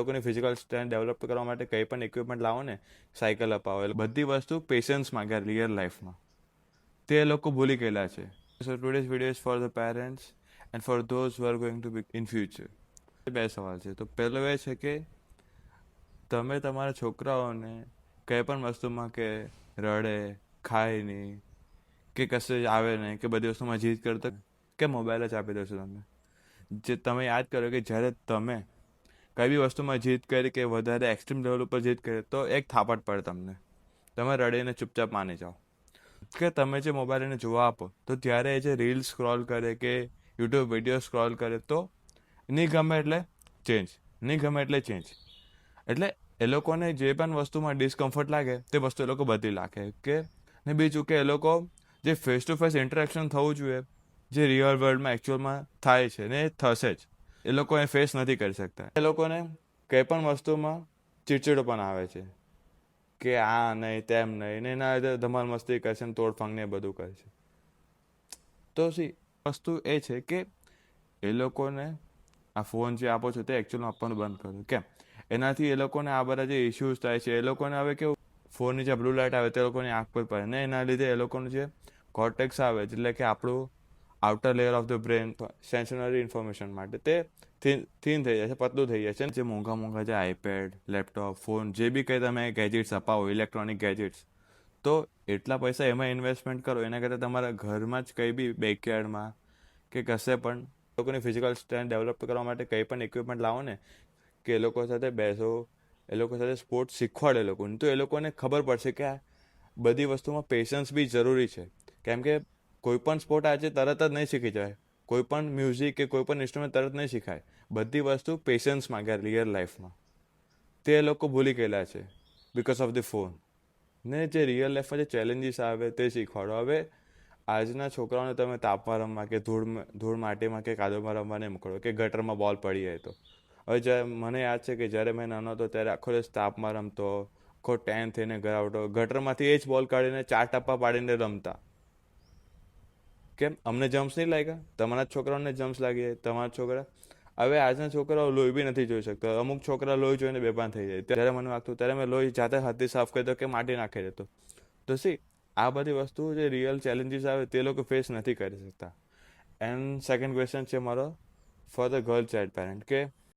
લોકોની physical strength develop કરવા માટે કંઈ પણ ઇક્વિપમેન્ટ લાવો ને, સાયકલ અપાવો, બધી વસ્તુ પેશન્સ માંગે રિયલ લાઈફમાં. તે લોકો ભૂલી ગયેલા છે. So today's video is for the parents and for those who are going to be in future. બે સવાલ છે. તો પહેલો એ છે કે તમે તમારા છોકરાઓને કંઈ પણ વસ્તુમાં કે રડે, ખાય નહીં, કે કશે આવે નહીં, કે બધી વસ્તુમાં જીદ કરતો કે મોબાઈલ જ આપી દેશો તમે. જે તમે યાદ કરો કે જ્યારે તમે કઈ બી વસ્તુમાં જીદ કરી કે વધારે એક્સ્ટ્રીમ લેવલ ઉપર જીદ કરી તો એક થાપટ પડે તમને. તમે રડીને ચૂપચાપ માની જાઓ. કે તમે જે મોબાઈલ એને જોવા આપો તો ત્યારે એ જે રીલ સ્ક્રોલ કરે કે યુટ્યુબ વિડીયો સ્ક્રોલ કરે તો નહીં ગમે એટલે ચેન્જ, નહીં ગમે એટલે ચેન્જ. એટલે એ લોકોને જે પણ વસ્તુમાં ડિસ્કમ્ફર્ટ લાગે તે વસ્તુ એ લોકો બદલી નાખે. કે ને બીજું કે એ લોકો જે ફેસ ટુ ફેસ ઇન્ટરેક્શન થવું જોઈએ, જે રિયલ વર્લ્ડમાં એકચ્યુઅલમાં થાય છે ને એ થશે જ, એ લોકો એ ફેસ નથી કરી શકતા. એ લોકોને કંઈ પણ વસ્તુમાં ચીડચીડો પણ આવે છે કે આ નહીં તેમ નહીં, ને એના લીધે ધમાલ મસ્તી કરશે ને તોડફાંગ ને એ બધું કરે છે. તો વસ્તુ એ છે કે એ લોકોને આ ફોન જે આપો છો તે એકચ્યુઅલમાં આપવાનું બંધ કરો. કેમ? એનાથી એ લોકોને આ બધા જે ઇશ્યુઝ થાય છે, એ લોકોને હવે કેવું ફોનની જે બ્લુ લાઇટ આવે તે લોકોની આંખ પર પડે ને એના લીધે એ લોકોનું જે કોર્ટેક્સ આવે એટલે કે આપણું outer layer of the brain sensory information માટે તે થીન થઈ જાય છે, પતલું થઈ જાય છે. જે મોંઘા જે આઈપેડ, લેપટોપ, ફોન જે બી કંઈ તમે ગેજેટ્સ અપાવો, ઇલેક્ટ્રોનિક ગેજેટ્સ, તો એટલા પૈસા એમાં ઇન્વેસ્ટમેન્ટ કરો એના કરતાં તમારા ઘરમાં જ કંઈ બી બેકયાર્ડમાં કે કશે પણ લોકોની ફિઝિકલ સ્ટ્રેન્થ ડેવલપ કરવા માટે કંઈ પણ ઇક્વિપમેન્ટ લાવો ને, કે એ લોકો સાથે બેસો, એ લોકો સાથે સ્પોર્ટ્સ શીખવાડે એ લોકોને, તો એ લોકોને ખબર પડશે કે આ બધી વસ્તુમાં પેશન્સ બી જરૂરી છે. કેમ કે કોઈ પણ સ્પોર્ટ આજે તરત જ નહીં શીખી જાય, કોઈ પણ મ્યુઝિક કે કોઈ પણ ઇન્સ્ટ્રુમેન્ટ તરત નહીં શીખાય. બધી વસ્તુ પેશન્સ માંગે રિયલ લાઈફમાં. તે એ લોકો ભૂલી ગયેલા છે બિકોઝ ઓફ ધ ફોન. ને જે રિયલ લાઈફમાં જે ચેલેન્જીસ આવે તે શીખવાડો. હવે આજના છોકરાઓને તમે તાપમાં રમવા કે ધૂળ માટીમાં કે કાદવમાં રમવા નહીં મોકલો કે ગટરમાં બોલ પડી જાય તો. હવે જ્યારે મને યાદ છે કે જ્યારે મેં નાનો હતો ત્યારે આખો દિવસ તાપમાં રમતો, આખો ટેન થઈને ઘર આવતો, ગટરમાંથી એ જ બોલ કાઢીને 4 ટપ્પા પાડીને રમતા. કેમ? અમને જમ્પ્સ નહીં લાગ્યા? તમારા છોકરાઓને જમ્પ્સ લાગી જાય? તમારા છોકરા હવે આજના છોકરાઓ લોહી બી નથી જોઈ શકતા. અમુક છોકરા લોહી જોઈને બેભાન થઈ જાય. ત્યારે મને વાગતું ત્યારે મેં લોહી જાતે હાથથી સાફ કરી દો કે માટી નાખી દેતો. તો આ બધી વસ્તુઓ જે રિયલ ચેલેન્જીસ આવે તે લોકો ફેસ નથી કરી શકતા. એન્ડ સેકન્ડ ક્વેશ્ચન છે મારો for the girl child parent કે